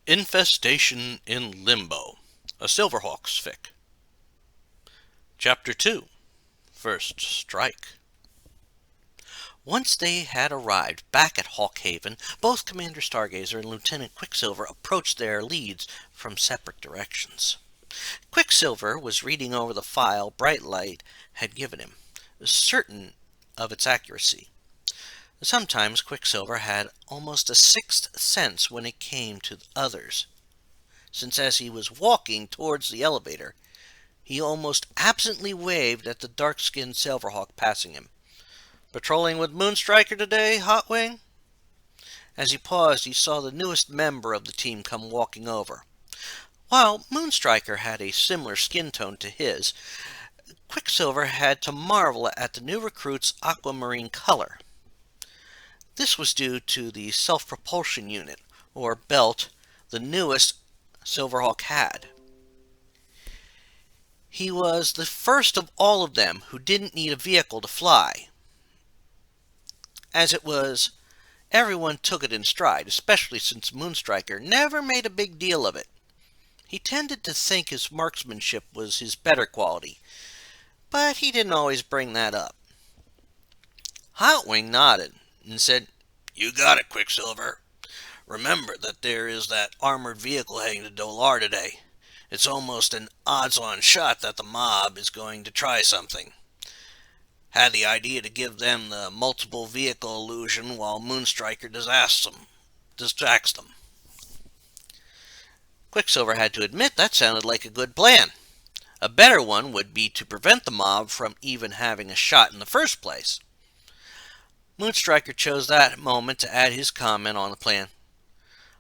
Infestation in Limbo, a Silverhawks fic. Chapter 2, First Strike. Once they had arrived back at Hawkhaven, both Commander Stargazer and Lieutenant Quicksilver approached their leads from separate directions. Quicksilver was reading over the file Bright Light had given him, certain of its accuracy. Sometimes Quicksilver had almost a sixth sense when it came to others, since as he was walking towards the elevator, he almost absently waved at the dark-skinned Silverhawk passing him. "Patrolling with Moonstriker today, Hotwing?" As he paused, he saw the newest member of the team come walking over. While Moonstriker had a similar skin tone to his, Quicksilver had to marvel at the new recruit's aquamarine color. This was due to the self-propulsion unit, or belt, the newest Silverhawk had. He was the first of all of them who didn't need a vehicle to fly. As it was, everyone took it in stride, especially since Moonstriker never made a big deal of it. He tended to think his marksmanship was his better quality, but he didn't always bring that up. Hotwing nodded and said, "You got it, Quicksilver. Remember that there is that armored vehicle heading to Dolar today. It's almost an odds-on shot that the mob is going to try something. Had the idea to give them the multiple vehicle illusion while Moonstriker distracts them." Quicksilver had to admit that sounded like a good plan. A better one would be to prevent the mob from even having a shot in the first place. Moonstriker chose that moment to add his comment on the plan.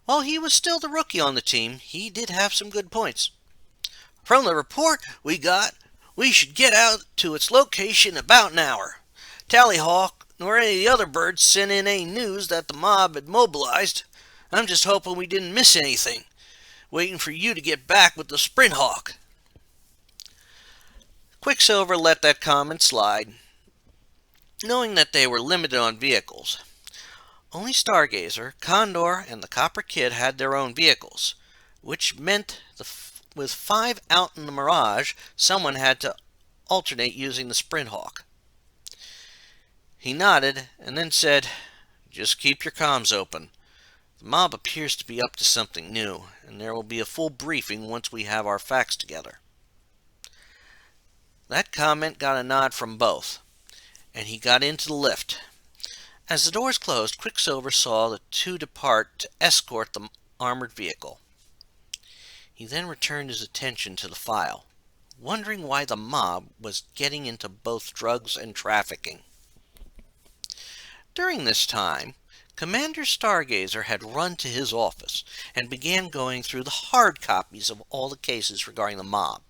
While he was still the rookie on the team, he did have some good points. "From the report we got, we should get out to its location in about an hour. Tallyhawk nor any of the other birds sent in any news that the mob had mobilized. I'm just hoping we didn't miss anything, waiting for you to get back with the Sprinthawk." Quicksilver let that comment slide, knowing that they were limited on vehicles. Only Stargazer, Condor, and the Copper Kid had their own vehicles, which meant with 5 out in the Mirage, someone had to alternate using the Sprinthawk. He nodded and then said, "Just keep your comms open. The mob appears to be up to something new, and there will be a full briefing once we have our facts together." That comment got a nod from both, and he got into the lift. As the doors closed, Quicksilver saw the two depart to escort the armored vehicle. He then returned his attention to the file, wondering why the mob was getting into both drugs and trafficking. During this time, Commander Stargazer had run to his office and began going through the hard copies of all the cases regarding the mob.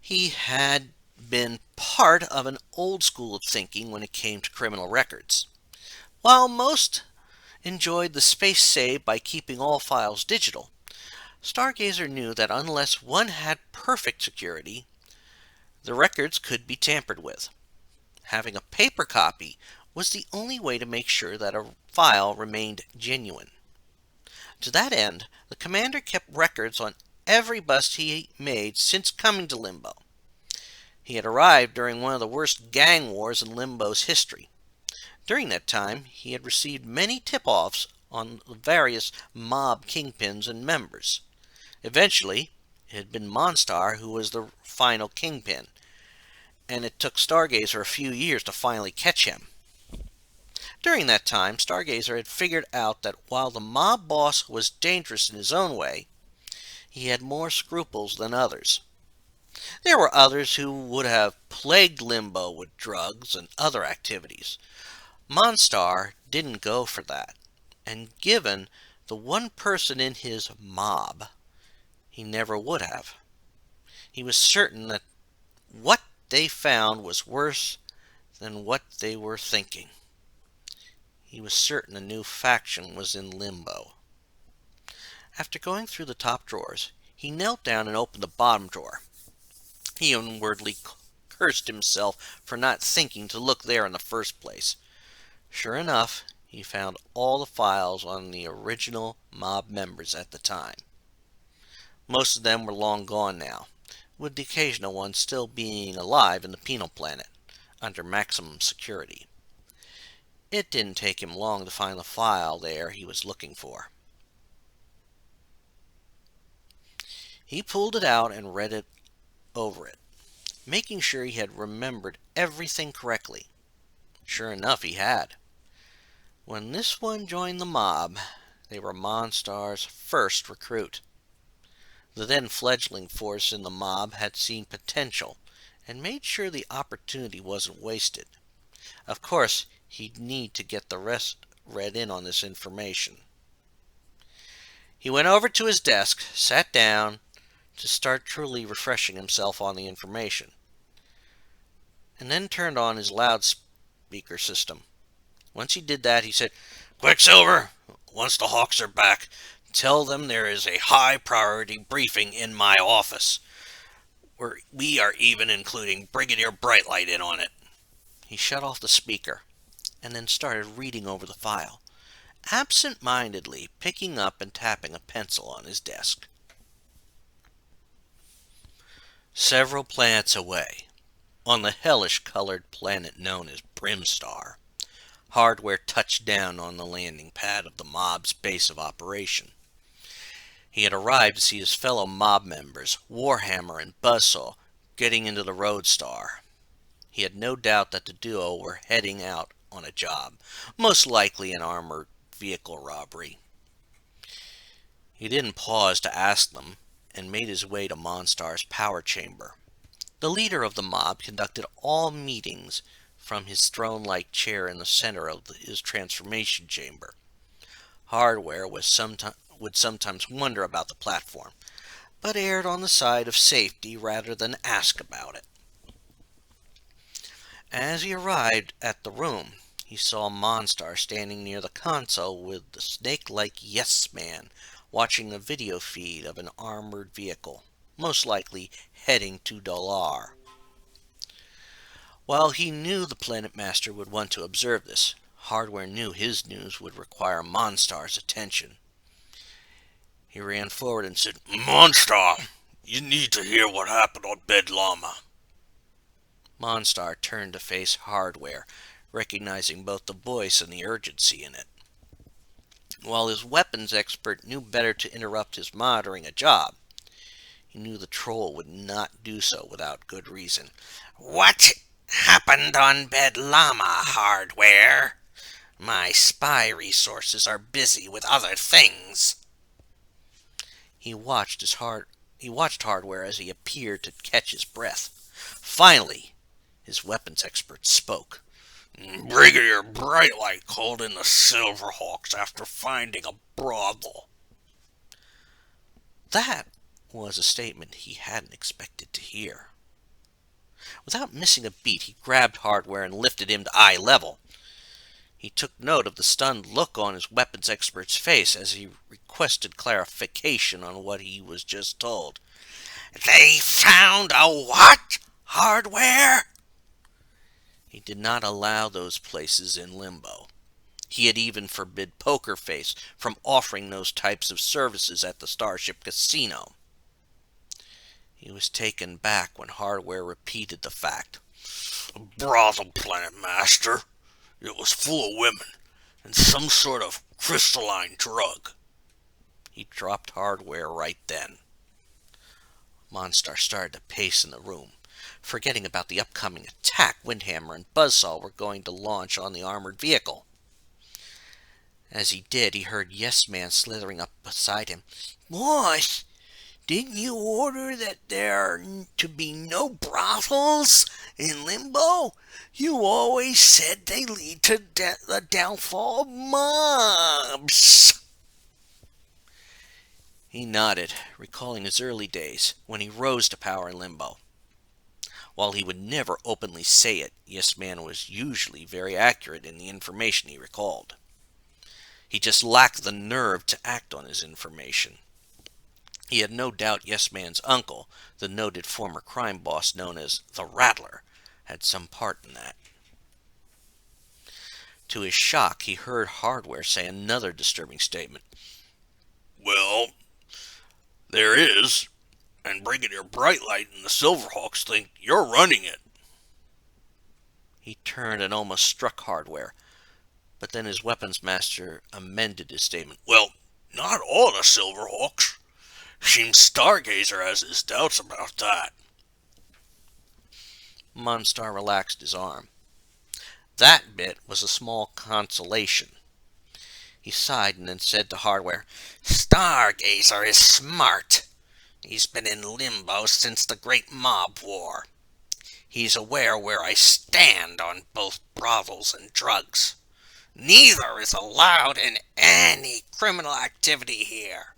He had been part of an old school of thinking when it came to criminal records. While most enjoyed the space saved by keeping all files digital, Stargazer knew that unless one had perfect security, the records could be tampered with. Having a paper copy was the only way to make sure that a file remained genuine. To that end, the commander kept records on every bust he made since coming to Limbo. He had arrived during one of the worst gang wars in Limbo's history. During that time, he had received many tip-offs on the various mob kingpins and members. Eventually, it had been Monstar who was the final kingpin, and it took Stargazer a few years to finally catch him. During that time, Stargazer had figured out that while the mob boss was dangerous in his own way, he had more scruples than others. There were others who would have plagued Limbo with drugs and other activities. Monstar didn't go for that, and given the one person in his mob, he never would have. He was certain that what they found was worse than what they were thinking. He was certain a new faction was in Limbo. After going through the top drawers, he knelt down and opened the bottom drawer. He inwardly cursed himself for not thinking to look there in the first place. Sure enough, He found all the files on the original mob members at the time. Most of them were long gone now, with the occasional one still being alive in the penal planet, under maximum security. It didn't take him long to find the file there he was looking for. He pulled it out and read it over it, making sure he had remembered everything correctly. Sure enough, he had. When this one joined the mob, they were Monstar's first recruit. The then fledgling force in the mob had seen potential and made sure the opportunity wasn't wasted. Of course, he'd need to get the rest read in on this information. He went over to his desk, sat down to start truly refreshing himself on the information, and then turned on his loudspeaker system. Once he did that, he said, "Quicksilver, once the Hawks are back, tell them there is a high-priority briefing in my office, where we are even including Brigadier Brightlight in on it." He shut off the speaker, and then started reading over the file, absent-mindedly picking up and tapping a pencil on his desk. Several planets away, on the hellish-colored planet known as Brimstar, Hardware touched down on the landing pad of the mob's base of operation. He had arrived to see his fellow mob members, Warhammer and Buzzsaw, getting into the Roadstar. He had no doubt that the duo were heading out on a job, most likely an armored vehicle robbery. He didn't pause to ask them, and made his way to Monstar's power chamber. The leader of the mob conducted all meetings from his throne-like chair in the center of his transformation chamber. Hardware would sometimes wonder about the platform, but erred on the side of safety rather than ask about it. As he arrived at the room, he saw Monstar standing near the console with the snake-like Yes Man watching a video feed of an armored vehicle, most likely heading to Dalar. While he knew the Planet Master would want to observe this, Hardware knew his news would require Monstar's attention. He ran forward and said, "Monstar, you need to hear what happened on Bed Llama." Monstar turned to face Hardware, recognizing both the voice and the urgency in it. While his weapons expert knew better to interrupt his monitoring a job, he knew the troll would not do so without good reason. "What happened on Bed Llama, Hardware? My spy resources are busy with other things." He watched Hardware as he appeared to catch his breath. Finally, his weapons expert spoke. "Brigadier Brightlight called in the Silverhawks after finding a brothel." That was a statement he hadn't expected to hear. Without missing a beat, he grabbed Hardware and lifted him to eye level. He took note of the stunned look on his weapons expert's face as he requested clarification on what he was just told. "They found a what, Hardware?" He did not allow those places in Limbo. He had even forbid Poker Face from offering those types of services at the Starship Casino. He was taken back when Hardware repeated the fact. "A brothel, Planet Master. It was full of women and some sort of crystalline drug." He dropped Hardware right then. Monstar started to pace in the room, forgetting about the upcoming attack Windhammer and Buzzsaw were going to launch on the armored vehicle. As he did, he heard Yes Man slithering up beside him. "Boss, didn't you order that there are to be no brothels in Limbo? You always said they lead to the downfall of mobs." He nodded, recalling his early days when he rose to power in Limbo. While he would never openly say it, Yes Man was usually very accurate in the information he recalled. He just lacked the nerve to act on his information. He had no doubt Yes Man's uncle, the noted former crime boss known as the Rattler, had some part in that. To his shock, he heard Hardware say another disturbing statement. "Well, there is, and Brigadier Brightlight and the Silverhawks think you're running it." He turned and almost struck Hardware, but then his weapons master amended his statement. "Well, not all the Silverhawks. Seems Stargazer has his doubts about that." Monstar relaxed his arm. That bit was a small consolation. He sighed and then said to Hardware, "Stargazer is smart. He's been in limbo since the Great Mob War. He's aware where I stand on both brothels and drugs. Neither is allowed in any criminal activity here.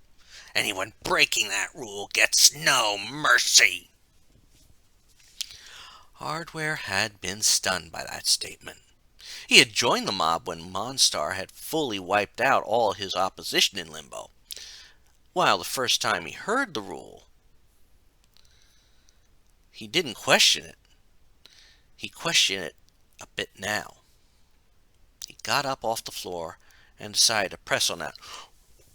Anyone breaking that rule gets no mercy." Hardware had been stunned by that statement. He had joined the mob when Monstar had fully wiped out all his opposition in Limbo, while the first time he heard the rule, he didn't question it. He questioned it a bit now. He got up off the floor and decided to press on that.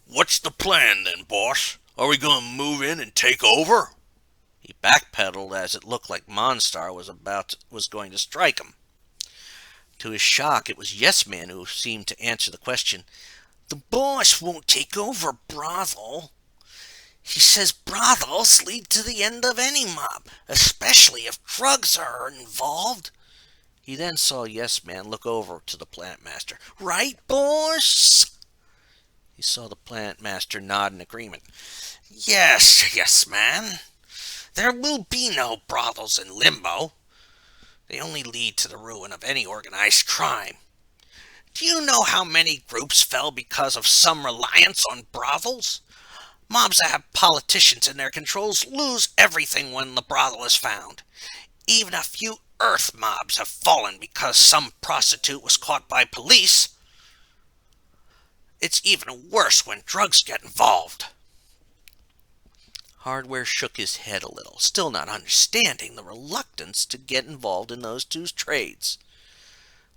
"What's the plan then, boss? Are we going to move in and take over?" He backpedaled as it looked like Monstar was going to strike him. To his shock, it was Yes Man who seemed to answer the question. "The boss won't take over brothel. He says brothels lead to the end of any mob, especially if drugs are involved." He then saw Yes Man look over to the plant master. "Right, boss?" He saw the plant master nod in agreement. "Yes, Yes Man. There will be no brothels in Limbo. They only lead to the ruin of any organized crime. Do you know how many groups fell because of some reliance on brothels? Mobs that have politicians in their controls lose everything when the brothel is found. Even a few Earth mobs have fallen because some prostitute was caught by police. It's even worse when drugs get involved." Hardware shook his head a little, still not understanding the reluctance to get involved in those two trades.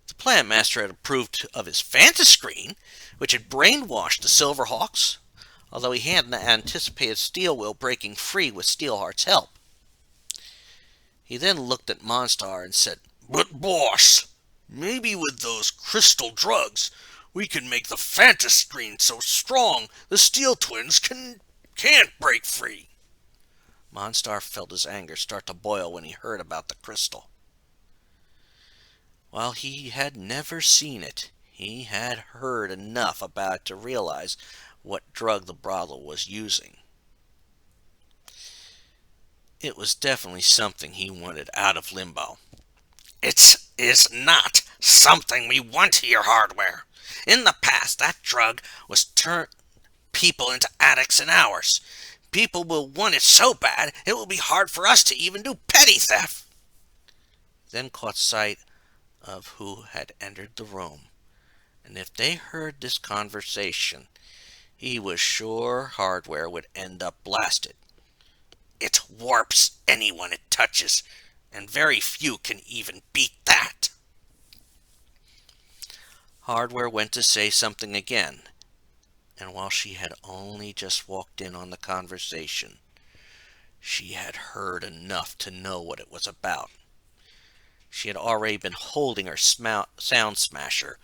The plant master had approved of his Fantascreen, which had brainwashed the Silverhawks, although he hadn't anticipated Steel Will breaking free with Steelheart's help. He then looked at Monstar and said, "But boss, maybe with those crystal drugs, we can make the Fantascreen so strong the Steel Twins can't break free." Monstar felt his anger start to boil when he heard about the crystal. While he had never seen it, he had heard enough about it to realize what drug the brothel was using. It was definitely something he wanted out of Limbo. "It is not something we want here, Hardware. In the past, that drug was turned people into addicts in hours. People will want it so bad, it will be hard for us to even do petty theft." Then caught sight of who had entered the room, and if they heard this conversation, he was sure Hardware would end up blasted. "It warps anyone it touches, and very few can even beat that." Hardware went to say something again, and while she had only just walked in on the conversation, she had heard enough to know what it was about. She had already been holding her sound smasher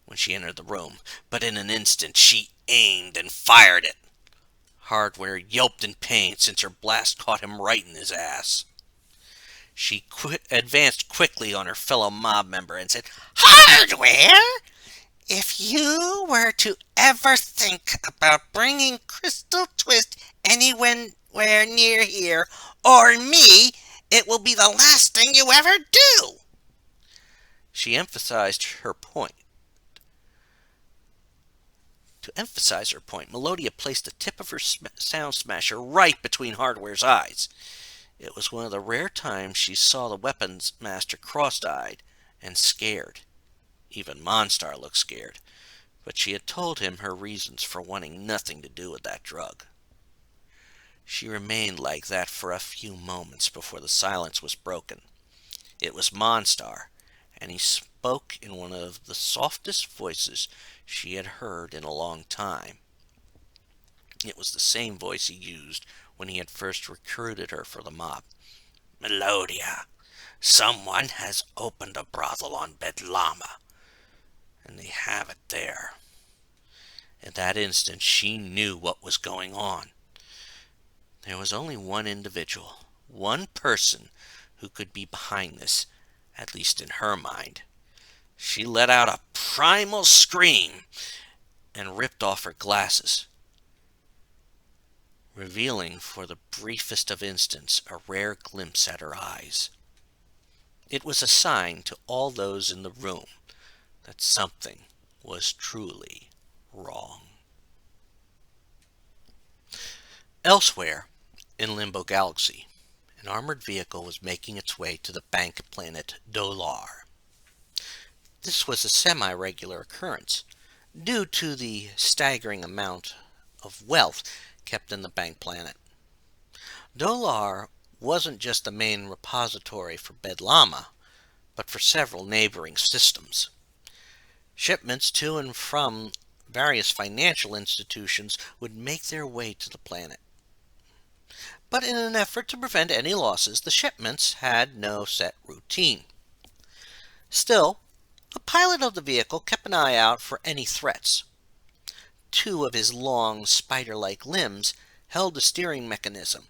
when she entered the room, but in an instant she aimed and fired it. Hardware yelped in pain since her blast caught him right in his ass. She advanced quickly on her fellow mob member and said, "Hardware! If you were to ever think about bringing Crystal Twist anywhere near here, or me, it will be the last thing you ever do." She emphasized her point. To emphasize her point, Melodia placed the tip of her sound smasher right between Hardware's eyes. It was one of the rare times she saw the weapons master cross-eyed and scared. Even Monstar looked scared, but she had told him her reasons for wanting nothing to do with that drug. She remained like that for a few moments before the silence was broken. It was Monstar, and he spoke in one of the softest voices she had heard in a long time. It was the same voice he used when he had first recruited her for the mob. "Melodia, someone has opened a brothel on Bedlama, and they have it there." At that instant, she knew what was going on. There was only one individual, one person who could be behind this, at least in her mind. She let out a primal scream and ripped off her glasses, revealing for the briefest of instants a rare glimpse at her eyes. It was a sign to all those in the room that something was truly wrong. Elsewhere, in Limbo Galaxy, an armored vehicle was making its way to the bank planet Dolar. This was a semi-regular occurrence, due to the staggering amount of wealth kept in the bank planet. Dolar wasn't just the main repository for Bedlama, but for several neighboring systems. Shipments to and from various financial institutions would make their way to the planet. But in an effort to prevent any losses, the shipments had no set routine. Still, the pilot of the vehicle kept an eye out for any threats. Two of his long, spider-like limbs held the steering mechanism,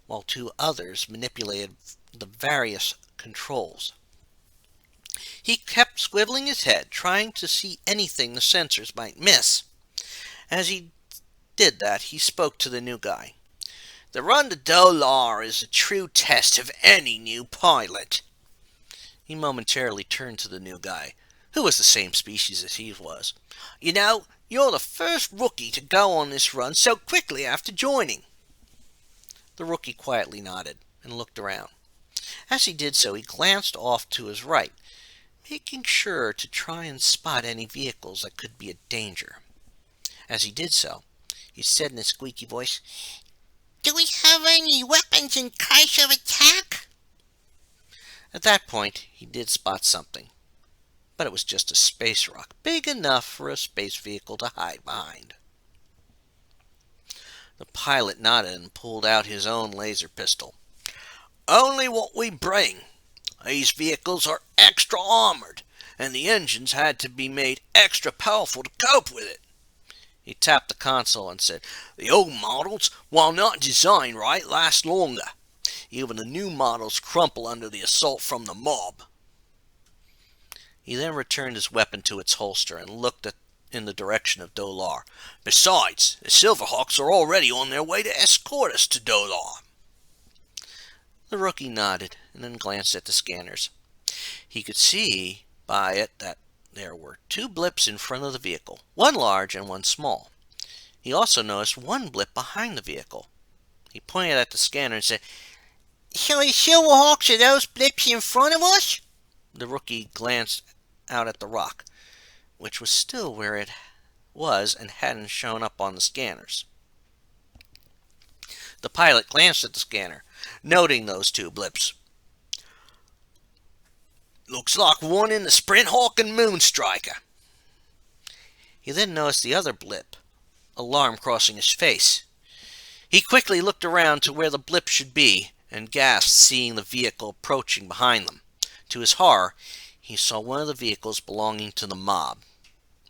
while two others manipulated the various controls. He kept swiveling his head, trying to see anything the sensors might miss. As he did that, he spoke to the new guy. "The run to Dolar is a true test of any new pilot." He momentarily turned to the new guy, who was the same species as he was. "You know, you're the first rookie to go on this run so quickly after joining." The rookie quietly nodded and looked around. As he did so, he glanced off to his right, making sure to try and spot any vehicles that could be a danger. As he did so, he said in a squeaky voice, "Do we have any weapons in case of attack?" At that point, he did spot something, but it was just a space rock, big enough for a space vehicle to hide behind. The pilot nodded and pulled out his own laser pistol. "Only what we bring. These vehicles are extra armored, and the engines had to be made extra powerful to cope with it." He tapped the console and said, "The old models, while not designed right, last longer. Even the new models crumple under the assault from the mob." He then returned his weapon to its holster and looked in the direction of Dolar. "Besides, the Silverhawks are already on their way to escort us to Dolar." The rookie nodded and then glanced at the scanners. He could see by it that there were two blips in front of the vehicle, one large and one small. He also noticed one blip behind the vehicle. He pointed at the scanner and said, "So the Silverhawks are those blips in front of us?" The rookie glanced out at the rock, which was still where it was and hadn't shown up on the scanners. The pilot glanced at the scanner, noting those two blips. "Looks like one in the Sprint Hawk and Moonstriker." He then noticed the other blip, alarm crossing his face. He quickly looked around to where the blip should be and gasped, seeing the vehicle approaching behind them. To his horror, he saw one of the vehicles belonging to the mob.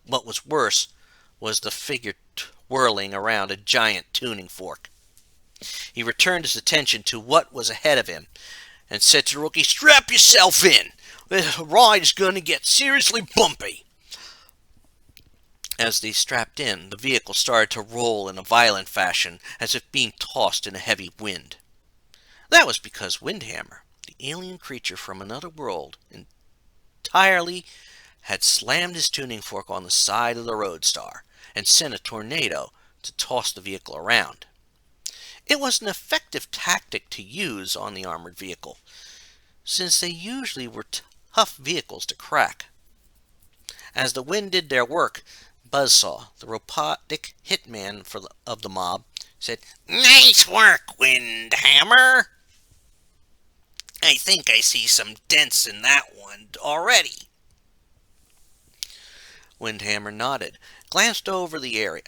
What was worse was the figure whirling around a giant tuning fork. He returned his attention to what was ahead of him and said to the rookie, "Strap yourself in. The ride is going to get seriously bumpy." As they strapped in, the vehicle started to roll in a violent fashion, as if being tossed in a heavy wind. That was because Windhammer, the alien creature from another world, entirely had slammed his tuning fork on the side of the Roadstar and sent a tornado to toss the vehicle around. It was an effective tactic to use on the armored vehicle, since they usually were tough vehicles to crack. As the wind did their work, Buzzsaw, the robotic hitman of the mob, said, "Nice work, Windhammer. I think I see some dents in that one already." Windhammer nodded, glanced over the area.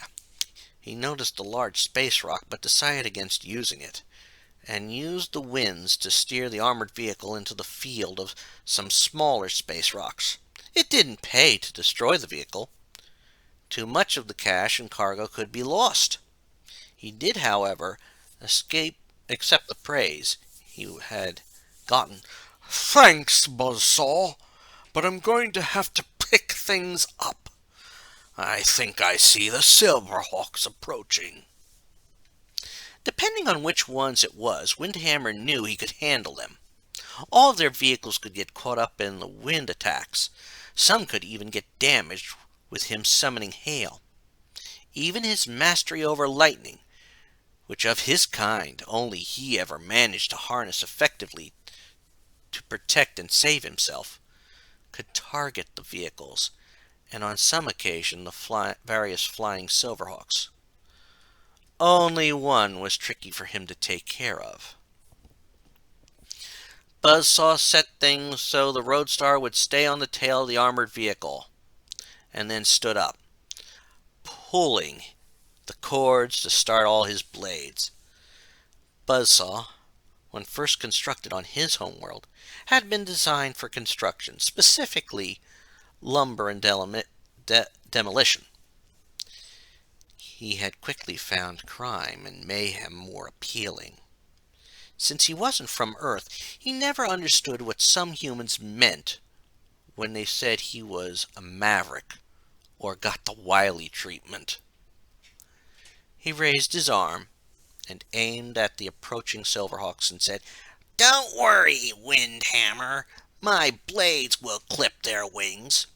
He noticed a large space rock, but decided against using it, and used the winds to steer the armored vehicle into the field of some smaller space rocks. It didn't pay to destroy the vehicle. Too much of the cash and cargo could be lost. He did, however, accept the praise he had gotten. Thanks, Buzzsaw, but I'm going to have to pick things up. I think I see the Silverhawks approaching. Depending on which ones it was, Windhammer knew he could handle them. All of their vehicles could get caught up in the wind attacks. Some could even get damaged with him summoning hail. Even his mastery over lightning, which of his kind only he ever managed to harness effectively to protect and save himself, could target the vehicles, and on some occasion the various flying Silverhawks. Only one was tricky for him to take care of. Buzzsaw set things so the Roadstar would stay on the tail of the armored vehicle, and then stood up, pulling the cords to start all his blades. Buzzsaw, when first constructed on his homeworld, had been designed for construction, specifically lumber and demolition. He had quickly found crime and mayhem more appealing. Since he wasn't from Earth, he never understood what some humans meant when they said he was a maverick or got the wily treatment. He raised his arm and aimed at the approaching Silverhawks and said, "Don't worry, Windhammer. My blades will clip their wings."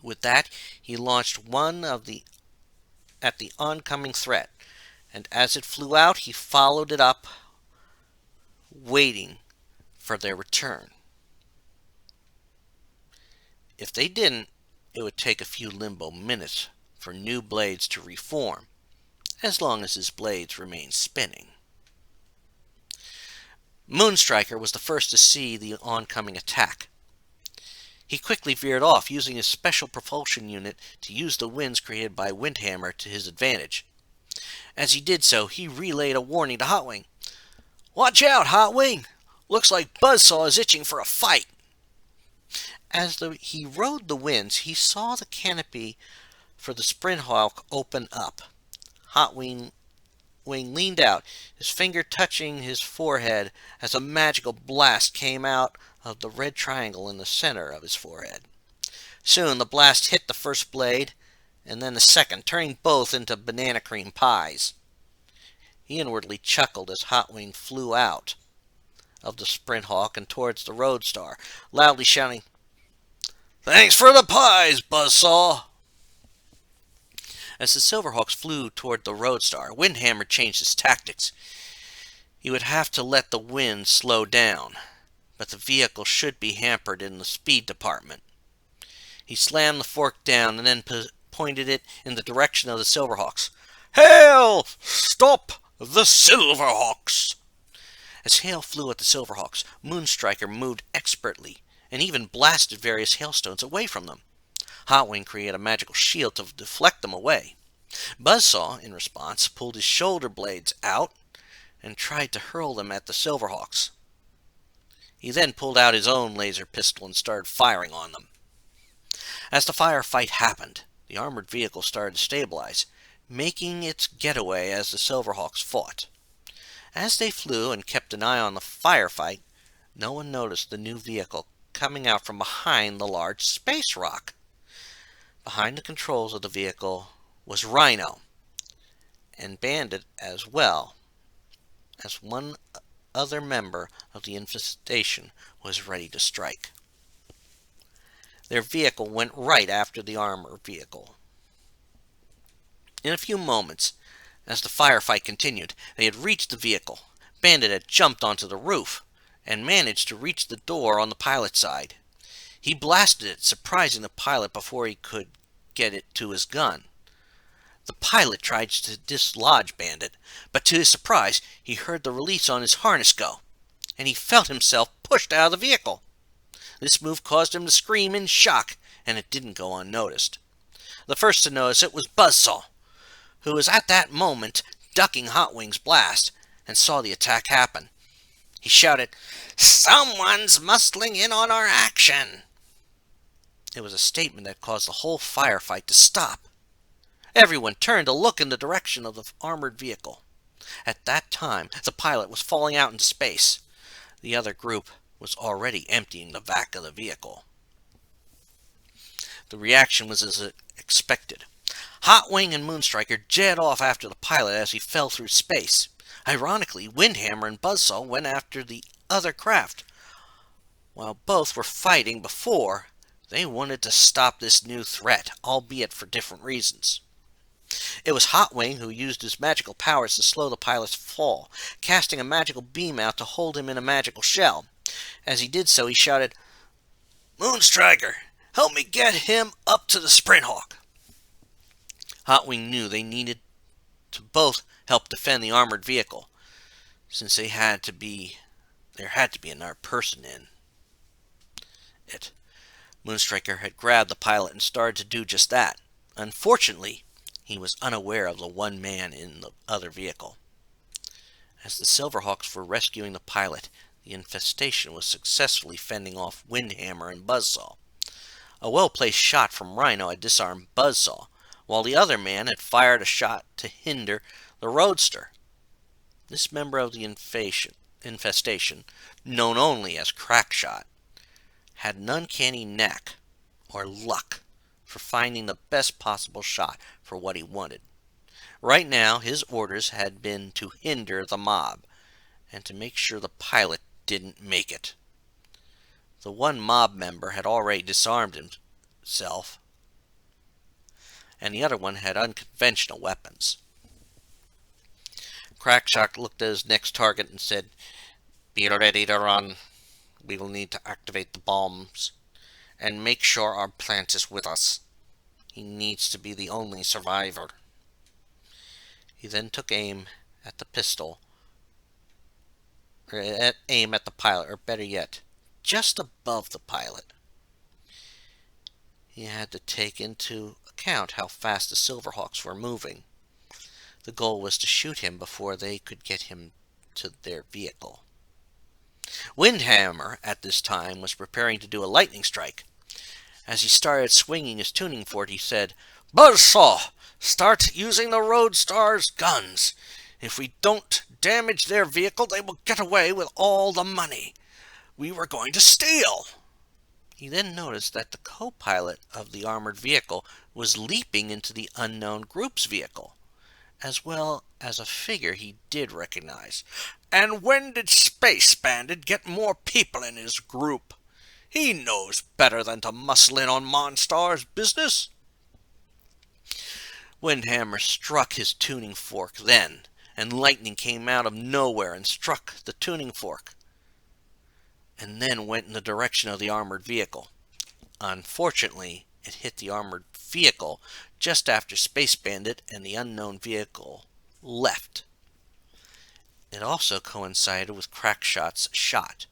With that, he launched one at the oncoming threat, and as it flew out, he followed it up, waiting for their return. If they didn't, it would take a few Limbo minutes for new blades to reform, as long as his blades remained spinning. Moonstriker was the first to see the oncoming attack. He quickly veered off, using his special propulsion unit to use the winds created by Windhammer to his advantage. As he did so, he relayed a warning to Hotwing. "Watch out, Hotwing! Looks like Buzzsaw is itching for a fight." As he rode the winds, he saw the canopy for the Silverhawk open up. Hotwing leaned out, his finger touching his forehead as a magical blast came out of the red triangle in the center of his forehead. Soon the blast hit the first blade, and then the second, turning both into banana cream pies. He inwardly chuckled as Hotwing flew out of the Silverhawk and towards the Roadstar, loudly shouting, "Thanks for the pies, Buzzsaw!" As the Silverhawks flew toward the Roadstar, Windhammer changed his tactics. He would have to let the wind slow down, but the vehicle should be hampered in the speed department. He slammed the fork down and then pointed it in the direction of the Silverhawks. "Hail! Stop the Silverhawks!" As hail flew at the Silverhawks, Moonstriker moved expertly and even blasted various hailstones away from them. Hotwing created a magical shield to deflect them away. Buzzsaw, in response, pulled his shoulder blades out and tried to hurl them at the Silverhawks. He then pulled out his own laser pistol and started firing on them. As the firefight happened, the armored vehicle started to stabilize, making its getaway as the Silverhawks fought. As they flew and kept an eye on the firefight, no one noticed the new vehicle coming out from behind the large space rock. Behind the controls of the vehicle was Rhino, and Bandit, as well as one other member of the Infestation, was ready to strike. Their vehicle went right after the armor vehicle. In a few moments, as the firefight continued, they had reached the vehicle. Bandit had jumped onto the roof and managed to reach the door on the pilot's side. He blasted it, surprising the pilot before he could get it to his gun. The pilot tried to dislodge Bandit, but to his surprise, he heard the release on his harness go, and he felt himself pushed out of the vehicle. This move caused him to scream in shock and it didn't go unnoticed. The first to notice it was Buzzsaw, who was at that moment ducking Hotwing's blast and saw the attack happen. He shouted, "Someone's muscling in on our action!" It was a statement that caused the whole firefight to stop. Everyone turned to look in the direction of the armored vehicle. At that time, the pilot was falling out into space. The other group was already emptying the back of the vehicle. The reaction was as expected. Hotwing and Moonstriker jet off after the pilot as he fell through space. Ironically, Windhammer and Buzzsaw went after the other craft. While both were fighting before, they wanted to stop this new threat, albeit for different reasons. It was Hotwing who used his magical powers to slow the pilot's fall, casting a magical beam out to hold him in a magical shell. As he did so, he shouted, "Moonstriker, help me get him up to the Sprinthawk." Hotwing knew they needed to both help defend the armored vehicle, since there had to be another person in it. Moonstriker had grabbed the pilot and started to do just that. Unfortunately, he was unaware of the one man in the other vehicle. As the Silverhawks were rescuing the pilot, the infestation was successfully fending off Windhammer and Buzzsaw. A well-placed shot from Rhino had disarmed Buzzsaw, while the other man had fired a shot to hinder the Roadster. This member of the infestation, known only as Crackshot, had an uncanny knack, or luck, for finding the best possible shot for what he wanted. Right now, his orders had been to hinder the mob, and to make sure the pilot didn't make it. The one mob member had already disarmed himself, and the other one had unconventional weapons. Crackshot looked at his next target and said, "Be ready to run. We will need to activate the bombs, and make sure our plant is with us. He needs to be the only survivor." He then took aim at the pistol, or aim at the pilot, or better yet, just above the pilot. He had to take into account how fast the Silverhawks were moving. The goal was to shoot him before they could get him to their vehicle. Windhammer, at this time, was preparing to do a lightning strike. As he started swinging his tuning fork, he said, "Buzzsaw, start using the Roadstar's guns. If we don't damage their vehicle, they will get away with all the money we were going to steal." He then noticed that the co-pilot of the armored vehicle was leaping into the unknown group's vehicle, as well as a figure he did recognize. "And when did Space Bandit get more people in his group? He knows better than to muscle in on Monstar's business." Windhammer struck his tuning fork then, and lightning came out of nowhere and struck the tuning fork, and then went in the direction of the armored vehicle. Unfortunately, it hit the armored vehicle just after Space Bandit and the unknown vehicle left. It also coincided with Crackshot's shot,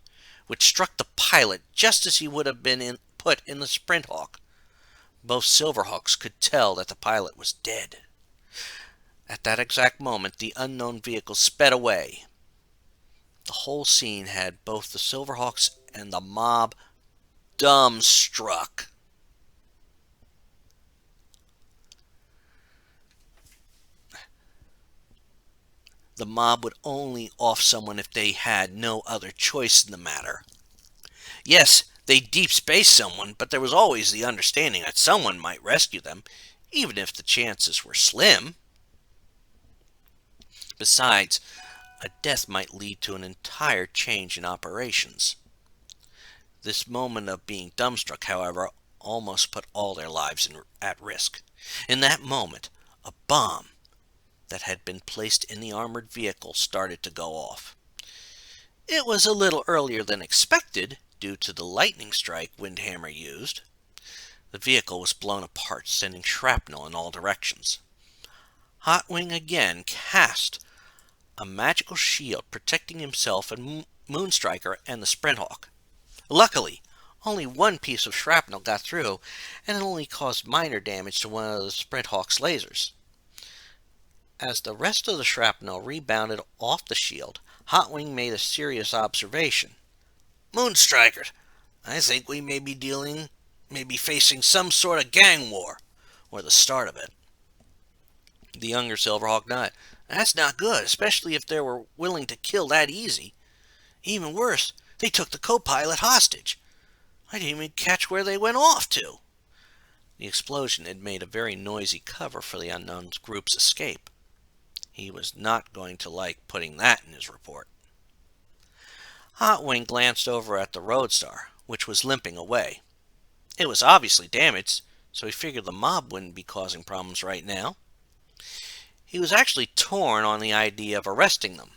which struck the pilot just as he would have been put in the Sprinthawk. Both Silverhawks could tell that the pilot was dead. At that exact moment, the unknown vehicle sped away. The whole scene had both the Silverhawks and the mob dumbstruck. The mob would only off someone if they had no other choice in the matter. Yes, they deep space someone, but there was always the understanding that someone might rescue them, even if the chances were slim. Besides, a death might lead to an entire change in operations. This moment of being dumbstruck, however, almost put all their lives at risk. In that moment, a bomb that had been placed in the armored vehicle started to go off. It was a little earlier than expected, due to the lightning strike Windhammer used. The vehicle was blown apart, sending shrapnel in all directions. Hotwing again cast a magical shield protecting himself and Moonstriker and the Sprinthawk. Luckily, Only one piece of shrapnel got through, and it only caused minor damage to one of the Sprinthawk's lasers. As the rest of the shrapnel rebounded off the shield, Hotwing made a serious observation. Moonstriker, I think we may be facing some sort of gang war, or the start of it. The younger Silverhawk nodded. That's not good, especially if they were willing to kill that easy. Even worse, they took the co-pilot hostage. I didn't even catch where they went off to. The explosion had made a very noisy cover for the unknown group's escape. He was not going to like putting that in his report. Hotwing glanced over at the Roadstar, which was limping away. It was obviously damaged, so he figured the mob wouldn't be causing problems right now. He was actually torn on the idea of arresting them.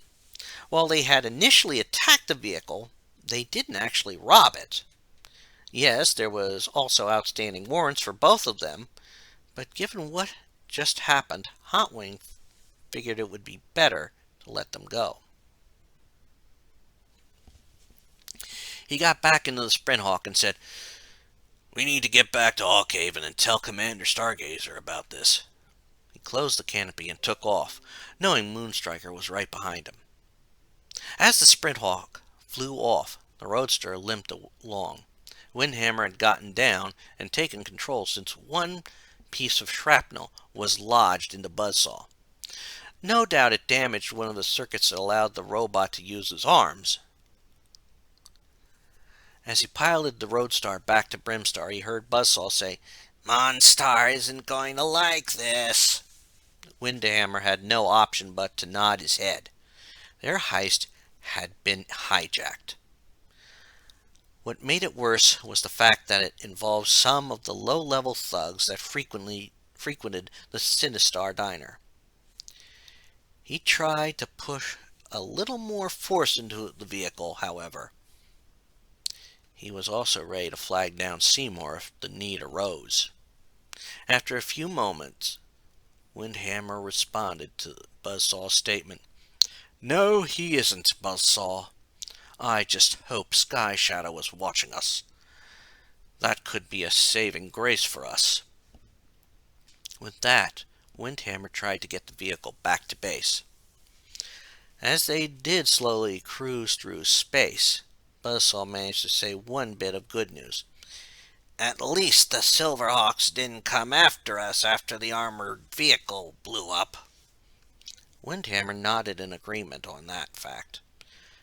While they had initially attacked the vehicle, they didn't actually rob it. Yes, there was also outstanding warrants for both of them, but given what just happened, Hotwing figured it would be better to let them go. He got back into the Sprinthawk and said, "We need to get back to Hawkhaven and tell Commander Stargazer about this." He closed the canopy and took off, knowing Moonstriker was right behind him. As the Sprinthawk flew off, the Roadster limped along. Windhammer had gotten down and taken control since one piece of shrapnel was lodged into Buzzsaw. No doubt it damaged one of the circuits that allowed the robot to use his arms. As he piloted the Roadstar back to Brimstar, he heard Buzzsaw say, "Monstar isn't going to like this." Windhammer had no option but to nod his head. Their heist had been hijacked. What made it worse was the fact that it involved some of the low-level thugs that frequented the Sinistar diner. He tried to push a little more force into the vehicle, however. He was also ready to flag down Seymour if the need arose. After a few moments, Windhammer responded to Buzzsaw's statement. "No, he isn't, Buzzsaw. I just hope Sky Shadow was watching us. That could be a saving grace for us." With that, Windhammer tried to get the vehicle back to base. As they did slowly cruise through space, Buzzsaw managed to say one bit of good news. "At least the Silverhawks didn't come after us after the armored vehicle blew up." Windhammer nodded in agreement on that fact.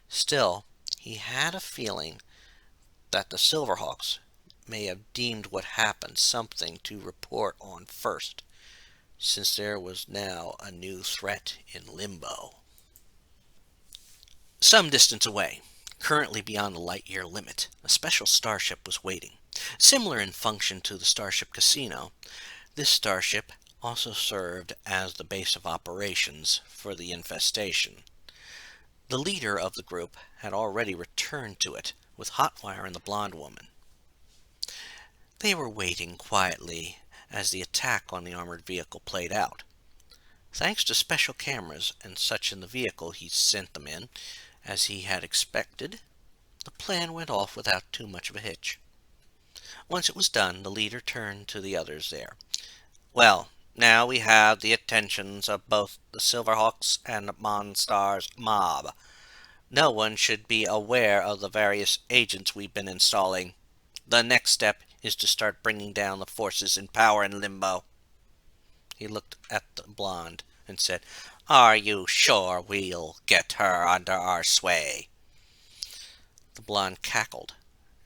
Still, he had a feeling that the Silverhawks may have deemed what happened something to report on first, since there was now a new threat in Limbo. Some distance away, currently beyond the light-year limit, a special starship was waiting. Similar in function to the Starship Casino, this starship also served as the base of operations for the infestation. The leader of the group had already returned to it, with Hotwire and the blonde woman. They were waiting quietly as the attack on the armored vehicle played out. Thanks to special cameras and such in the vehicle he sent them in, as he had expected, the plan went off without too much of a hitch. Once it was done, the leader turned to the others there. "Well, now we have the attentions of both the Silverhawks and Monstar's mob. No one should be aware of the various agents we've been installing. The next step is to start bringing down the forces in power in Limbo." He looked at the blonde and said, "Are you sure we'll get her under our sway?" The blonde cackled,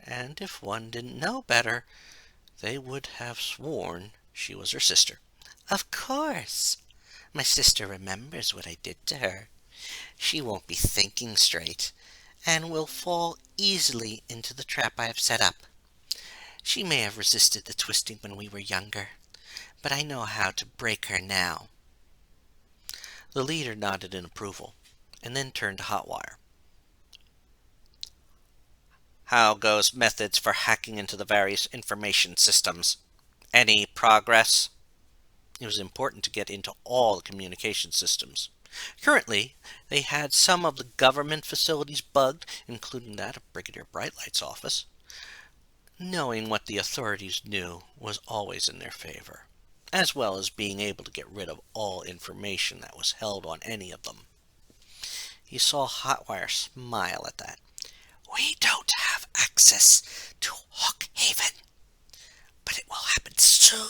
and if one didn't know better, they would have sworn she was her sister. "Of course. My sister remembers what I did to her. She won't be thinking straight, and will fall easily into the trap I have set up. She may have resisted the twisting when we were younger, but I know how to break her now." The leader nodded in approval, and then turned to Hotwire. "How goes methods for hacking into the various information systems? Any progress?" It was important to get into all the communication systems. Currently, they had some of the government facilities bugged, including that of Brigadier Brightlight's office. Knowing what the authorities knew was always in their favor, as well as being able to get rid of all information that was held on any of them. He saw Hotwire smile at that. "We don't have access to Hawk Haven, but it will happen soon.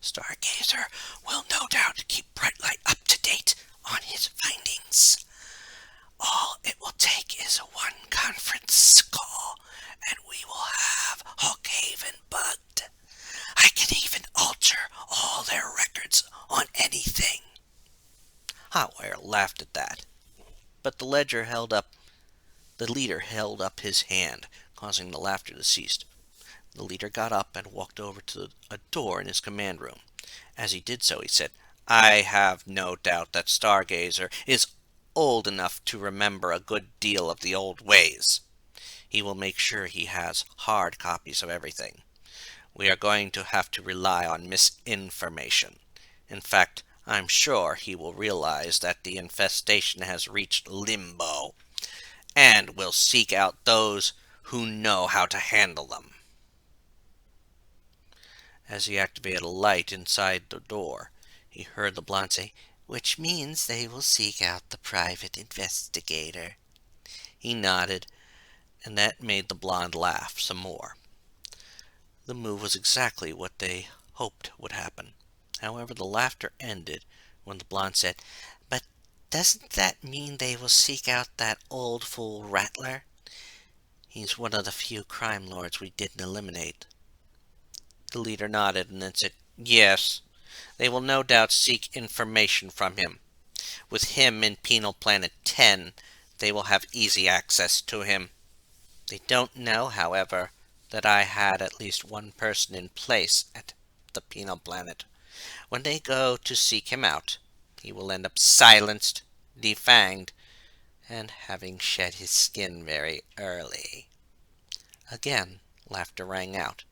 Stargazer will no doubt keep Brightlight up to date on his findings. All it will take is one conference call, and we will have Hawk Haven bugged. I can even alter all their records on anything." Hotwire laughed at that, but the leader held up his hand, causing the laughter to cease. The leader got up and walked over to a door in his command room. As he did so, he said, "I have no doubt that Stargazer is old enough to remember a good deal of the old ways. He will make sure he has hard copies of everything. We are going to have to rely on misinformation. In fact, I'm sure he will realize that the infestation has reached Limbo, and will seek out those who know how to handle them." As he activated a light inside the door, he heard the blonde say, "Which means they will seek out the private investigator." He nodded, and that made the blonde laugh some more. The move was exactly what they hoped would happen. However, the laughter ended when the blonde said, "But doesn't that mean they will seek out that old fool Rattler? He's one of the few crime lords we didn't eliminate." The leader nodded and then said, "Yes, they will no doubt seek information from him. With him in Penal Planet 10, they will have easy access to him. They don't know, however, that I had at least one person in place at the Penal Planet. When they go to seek him out, he will end up silenced, defanged, and having shed his skin very early." Again, laughter rang out,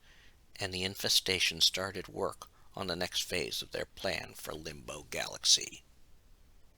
and the infestation started work on the next phase of their plan for Limbo Galaxy.